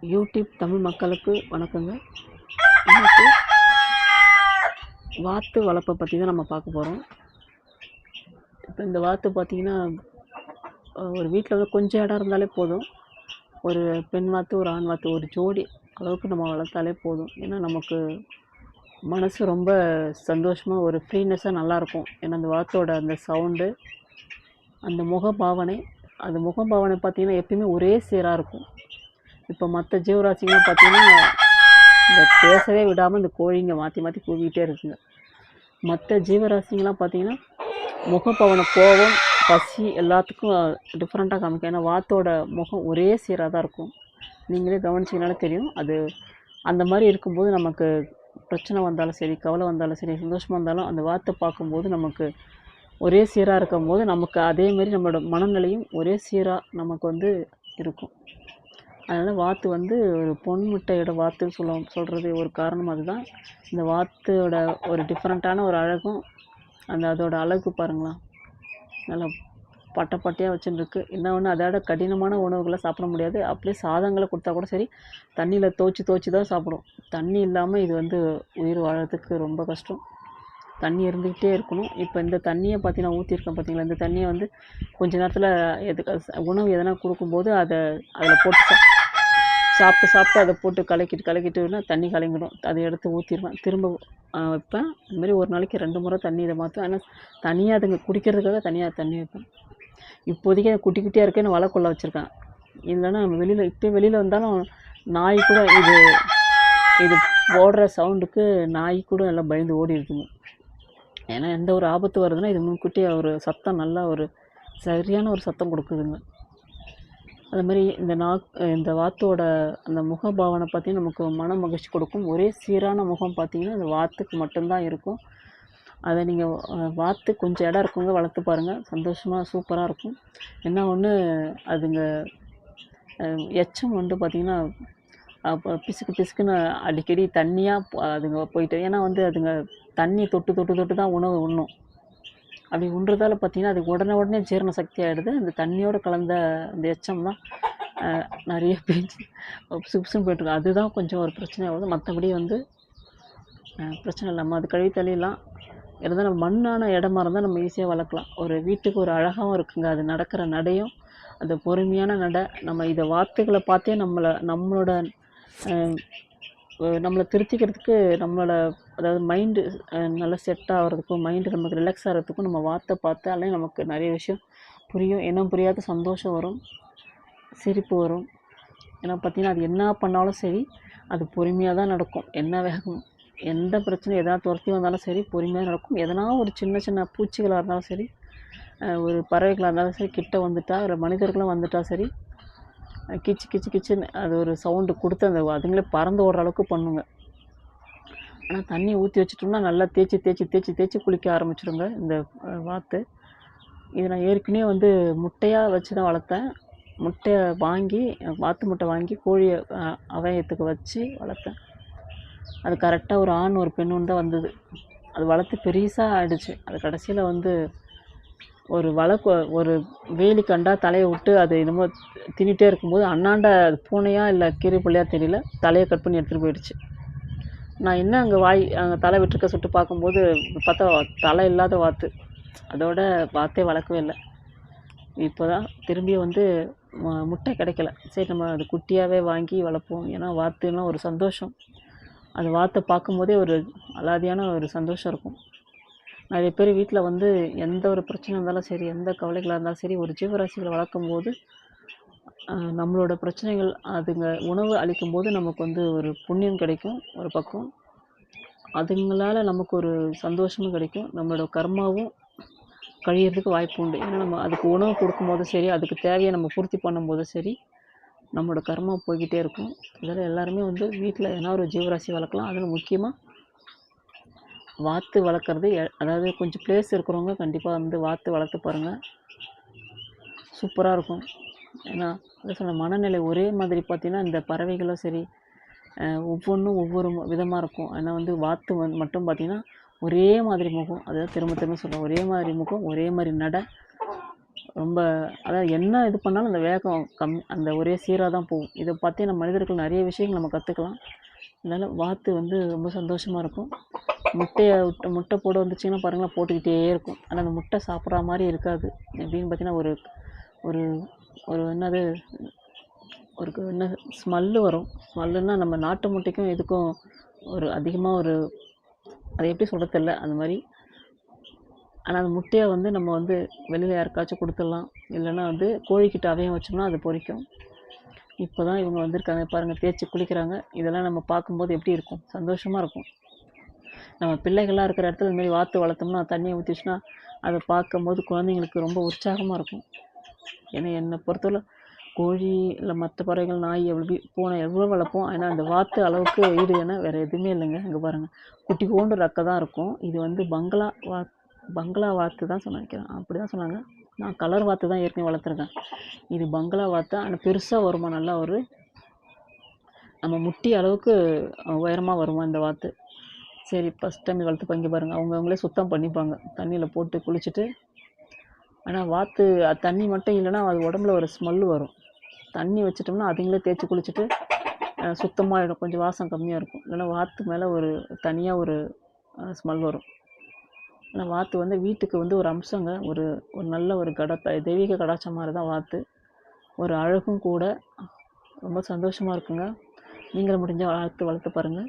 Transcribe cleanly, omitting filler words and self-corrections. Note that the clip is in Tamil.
யூடியூப் தமிழ் மக்களுக்கு வணக்கங்க. இன்னைக்கு வாத்து வளர்ப்பை பற்றி தான் நம்ம பார்க்க போகிறோம். இப்போ இந்த வாத்து பார்த்திங்கன்னா ஒரு வீட்டில் வந்து கொஞ்சம் இடம் இருந்தாலே போதும். ஒரு பெண் வாத்து ஒரு ஆண் வாத்து ஒரு ஜோடி அளவுக்கு நம்ம வளர்த்தாலே போதும். ஏன்னா நமக்கு மனசு ரொம்ப சந்தோஷமாக ஒரு ஃப்ரீனஸ்ஸாக நல்லாயிருக்கும். ஏன்னா அந்த வாத்தோட அந்த சவுண்டு, அந்த முகபாவனை, அந்த முகபாவனை பார்த்திங்கன்னா எப்பயுமே ஒரே சீராக இருக்கும். இப்போ மற்ற ஜீவராசிங்களாம் பார்த்திங்கன்னா இந்த பேசவே விடாமல் இந்த கோழிங்க மாற்றி மாற்றி கூவிக்கிட்டே இருக்குங்க. மற்ற ஜீவராசிங்களாம் பார்த்திங்கன்னா முகப்பாவனை, கோபம், பசி எல்லாத்துக்கும் டிஃப்ரெண்ட்டாக காமிக்கும். ஏன்னா வாத்தோட முகம் ஒரே சீராக தான் இருக்கும். நீங்களே கவனிச்சிங்கனாலே தெரியும். அது அந்த மாதிரி இருக்கும்போது நமக்கு பிரச்சனை வந்தாலும் சரி, கவலை வந்தாலும் சரி, சந்தோஷமாக இருந்தாலும் அந்த வாத்தை பார்க்கும்போது நமக்கு ஒரே சீராக இருக்கும்போது நமக்கு அதேமாரி நம்மளோட மனநிலையும் ஒரே சீராக நமக்கு வந்து இருக்கும். அதனால் வாத்து வந்து ஒரு பொன் முட்டையோட வாத்துன்னு சொல்கிறது ஒரு காரணம் அதுதான். இந்த வாத்தோட ஒரு டிஃப்ரெண்ட்டான ஒரு அழகும், அதோட அழகு பாருங்களேன், நல்லா பட்டை பட்டையாக வச்சுருக்கு. இன்னொன்று அதோட கடினமான உணவுகளை சாப்பிட முடியாது. அப்படியே சாதங்களை கொடுத்தா கூட சரி, தண்ணியில் துவச்சி தான் சாப்பிடும். தண்ணி இல்லாமல் இது வந்து உயிர் வாழறதுக்கு ரொம்ப கஷ்டம். தண்ணி இருந்துக்கிட்டே இருக்கணும். இப்போ இந்த தண்ணியை பார்த்தீங்கன்னா ஊற்றிருக்கேன் பார்த்தீங்களா, இந்த தண்ணியை வந்து கொஞ்ச நேரத்தில் உணவு எதனா கொடுக்கும்போது அதில் போட்டு சாப்பிட்டு அதை போட்டு கலக்கிட்டுனா தண்ணி கலங்கிடும். அதை எடுத்து ஊற்றிடுவேன், திரும்ப வைப்பேன். இதுமாரி ஒரு நாளைக்கு 2 முறை தண்ணி இதை மாற்றுவேன். ஆனால் தனியாக அதுங்க குடிக்கிறதுக்காக தனியாக தண்ணி வைப்பேன். இப்போதைக்கு அதை குட்டி குட்டியாக இருக்கேன்னு வலைக்குள்ள வச்சுருக்கேன். இல்லைன்னா நம்ம வெளியில் வந்தாலும் நாய் கூட இது போடுற சவுண்டுக்கு நாய் கூட எல்லாம் பயந்து ஓடி இருக்குங்க. ஏன்னா எந்த ஒரு ஆபத்து வருதுன்னா இது முன்கூட்டியே ஒரு சத்தம், நல்லா ஒரு சரியான ஒரு சத்தம் கொடுக்குதுங்க. அது மாதிரி இந்த வாத்தோட அந்த முகபாவனை பார்த்திங்கன்னா நமக்கு மன மகிழ்ச்சி கொடுக்கும். ஒரே சீரான முகம் பார்த்திங்கன்னா அந்த வாத்துக்கு மட்டும்தான் இருக்கும். அதை நீங்கள் வாத்து கொஞ்சம் இடம் இருக்குங்க, வளர்த்து பாருங்கள், சந்தோஷமாக சூப்பராக இருக்கும். என்ன ஒன்று, அதுங்க எச்சம் வந்து பார்த்திங்கன்னா பிசுக்குன்னு அடிக்கடி தண்ணியாக அதுங்க போயிட்டு, ஏன்னா வந்து அதுங்க தண்ணி தொட்டு தான் உணவு உண்ணும். அப்படி உண்றதால பார்த்திங்கன்னா அது உடனே ஜீரண சக்தி ஆகிடுது. அந்த தண்ணியோடு கலந்த அந்த எச்சம் தான் நிறைய பேச்சு பிசுன்னு போய்ட்டுருக்கு. அதுதான் கொஞ்சம் ஒரு பிரச்சனை ஆகுது. மற்றபடி வந்து பிரச்சனை இல்லாமல் அது கழுவி தள்ளிடலாம். இருந்தால் நம்ம மண்ணான இடமா இருந்தால் நம்ம ஈஸியாக வளர்க்கலாம். ஒரு வீட்டுக்கு ஒரு அழகாகவும் இருக்குங்க. அது நடக்கிற நடையும், அந்த பொறுமையான நடை, நம்ம இதை வாத்துக்களை பார்த்தே நம்மளை திருத்திக்கிறதுக்கு, அதாவது மைண்டு நல்லா செட் ஆகிறதுக்கும், மைண்டு நமக்கு ரிலாக்ஸ் ஆகிறதுக்கும் நம்ம வாத்தை பார்த்தாலே நமக்கு நிறைய விஷயம் புரியும். இனம் புரியாத சந்தோஷம் வரும், சிரிப்பு வரும். ஏன்னா பார்த்திங்கன்னா அது என்ன பண்ணாலும் சரி, அது பொறுமையாக தான் நடக்கும். எந்த பிரச்சனை எதனா துரத்தி வந்தாலும் சரி பொறுமையாக நடக்கும். எதனா ஒரு சின்ன பூச்சிகளாக இருந்தாலும் சரி, ஒரு பறவைகளாக இருந்தாலும் சரி, கிட்ட வந்துட்டா, இல்லை மனிதர்களும் வந்துட்டா சரி, கிச்சுன்னு அது ஒரு சவுண்டு கொடுத்து அதுங்களே பறந்து ஓடுற அளவுக்கு பண்ணுங்க. ஆனால் தண்ணி ஊற்றி வச்சிட்டோம்னா நல்லா தேய்ச்சி குளிக்க ஆரம்பிச்சிடுங்க இந்த வாத்து. இது நான் ஏற்கனவே வந்து முட்டையாக வச்சு தான் வளர்த்தேன். வாத்து முட்டை வாங்கி கோழியை அவயத்துக்கு வச்சு வளர்த்தேன். அது கரெக்டாக ஒரு ஆண் ஒரு பெண்ணு தான் வந்தது. அது வளர்த்து பெருசாக ஆகிடுச்சு. அது கடைசியில் வந்து ஒரு வேலி கண்டா தலையை விட்டு அது என்னமோ தின்னிட்டே இருக்கும்போது அண்ணாண்ட பூனையா இல்லை கீரை பிள்ளையா தெரியல, தலையை கட் பண்ணி எடுத்துகிட்டு போயிடுச்சு. நான் என்ன அங்கே தலை விட்டுருக்க சுட்டு பார்க்கும்போது பார்த்தா தலை இல்லாத வாத்து. அதோட வாத்தே வளர்க்கவே இல்லை. இப்போ தான் திரும்பி வந்து முட்டை கிடைக்கல. சரி, நம்ம அது குட்டியாகவே வாங்கி வளர்ப்போம். ஏன்னா வாத்துன்னா ஒரு சந்தோஷம். அது வாத்தை பார்க்கும்போதே ஒரு அலாதியான ஒரு சந்தோஷம் இருக்கும். நிறைய பேர் வீட்டில் வந்து எந்த ஒரு பிரச்சனை இருந்தாலும் சரி, எந்த கவலைகளாக இருந்தாலும் சரி, ஒரு ஜீவராசிகளை வளர்க்கும்போது நம்மளோட பிரச்சனைகள் அதுங்க உணவு அளிக்கும்போது நமக்கு வந்து ஒரு புண்ணியம் கிடைக்கும். ஒரு பக்கம் அதுங்களால் நமக்கு ஒரு சந்தோஷமும் கிடைக்கும். நம்மளோட கர்மாவும் கழியறதுக்கு வாய்ப்பு உண்டு. ஏன்னா நம்ம அதுக்கு உணவு கொடுக்கும்போதும் சரி, அதுக்கு தேவையை நம்ம பூர்த்தி பண்ணும்போதும் சரி, நம்மளோட கர்மா போய்கிட்டே இருக்கும். இதில் எல்லாருமே வந்து வீட்டில் எதனா ஒரு ஜீவராசி வளர்க்கலாம். அதில் முக்கியமாக வாத்து வளர்க்குறது, அதாவது கொஞ்சம் பிளேஸ் இருக்கிறவங்க கண்டிப்பாக வந்து வாத்து வளர்த்து பாருங்கள், சூப்பராக இருக்கும். ஏன்னா அதை சொன்ன மனநிலை ஒரே மாதிரி பார்த்திங்கன்னா இந்த பறவைகளும் சரி ஒவ்வொன்றும் ஒவ்வொரு விதமாக இருக்கும். ஆனால் வந்து வாத்து மட்டும் பார்த்திங்கன்னா ஒரே மாதிரி முகம், அதாவது திரும்ப சொல்கிறேன், ஒரே மாதிரி முகம், ஒரே மாதிரி நடை, ரொம்ப அதாவது என்ன இது பண்ணாலும் அந்த வேகம் அந்த ஒரே சீராக தான் போகும். இதை பற்றி நம்ம மனிதர்கள் நிறைய விஷயங்கள் நம்ம கற்றுக்கலாம். அதனால் வாத்து வந்து ரொம்ப சந்தோஷமாக இருக்கும். முட்டை போட வந்துச்சிங்கன்னா பாருங்களேன், போட்டுக்கிட்டே இருக்கும். ஆனால் அந்த முட்டை சாப்பிட்ற மாதிரி இருக்காது. எப்படின்னு பார்த்தீங்கன்னா ஒரு ஒரு ஒரு என்னது ஒரு என்ன ஸ்மெல்லு வரும். ஸ்மெல்லுன்னா நம்ம நாட்டு முட்டைக்கும் இதுக்கும் ஒரு அதிகமாக ஒரு அதை எப்படி சொல்கிறது தெரியல அந்த மாதிரி. ஆனால் அந்த முட்டையை வந்து நம்ம வந்து வெளியில் யாருக்காச்சும் கொடுத்துடலாம். இல்லைன்னா வந்து கோழிக்கிட்ட அவையம் வச்சோம்னா அது பொரிக்கும். இப்போ தான் இவங்க வந்திருக்காங்க பாருங்கள், தேய்ச்சி குளிக்கிறாங்க. இதெல்லாம் நம்ம பார்க்கும்போது எப்படி இருக்கும், சந்தோஷமாக இருக்கும். நம்ம பிள்ளைகள்லாம் இருக்கிற இடத்துல இதுமாரி வாத்து வளர்த்தோம்னா தண்ணியை ஊற்றிச்சுன்னா அதை பார்க்கும்போது குழந்தைங்களுக்கு ரொம்ப உற்சாகமாக இருக்கும். ஏன்னா என்னை பொறுத்தவரை கோழி இல்லை மற்ற பறவைகள், நாய், பூனை எவ்வளோ வளர்ப்போம். ஆனால் அந்த வாத்து அளவுக்கு ஈடு ஏன்னா வேறு எதுவுமே இல்லைங்க. இங்கே பாருங்கள், குட்டி போண்டு ரெக்கை தான் இருக்கும். இது வந்து பங்களா வாத்து தான் நினைக்கிறேன், அப்படி தான் சொன்னாங்க. நான் கலர் வாத்து தான் ஏற்கனவே வளர்த்துருக்கேன். இது பங்களா வாத்து. ஆனால் பெருசாக வருமா, நல்லா ஒரு நம்ம முட்டி அளவுக்கு உயரமாக வருமா இந்த வாத்து. சரி, ஃபஸ்ட் டைம் வளர்த்து இங்கே பாருங்கள், அவங்களே சுத்தம் பண்ணிப்பாங்க தண்ணியில் போட்டு குளிச்சுட்டு. ஆனால் வாத்து தண்ணி மட்டும் இல்லைன்னா அது உடம்புல ஒரு ஸ்மெல்லு வரும். தண்ணி வச்சிட்டோம்னா அதுங்களே தேய்ச்சி குளிச்சுட்டு சுத்தமாகிடும். கொஞ்சம் வாசம் கம்மியாக இருக்கும். இல்லைன்னா வாத்து மேலே ஒரு தனியாக ஒரு ஸ்மெல் வரும். ஆனால் வாத்து வந்து வீட்டுக்கு வந்து ஒரு அம்சங்க. ஒரு நல்ல ஒரு தெய்வீக கடாட்சம் மாதிரி தான் வாத்து. ஒரு அழகும் கூட. ரொம்ப சந்தோஷமாக இருக்குங்க. நீங்களும் முடிஞ்சால் வளர்த்து பாருங்கள்.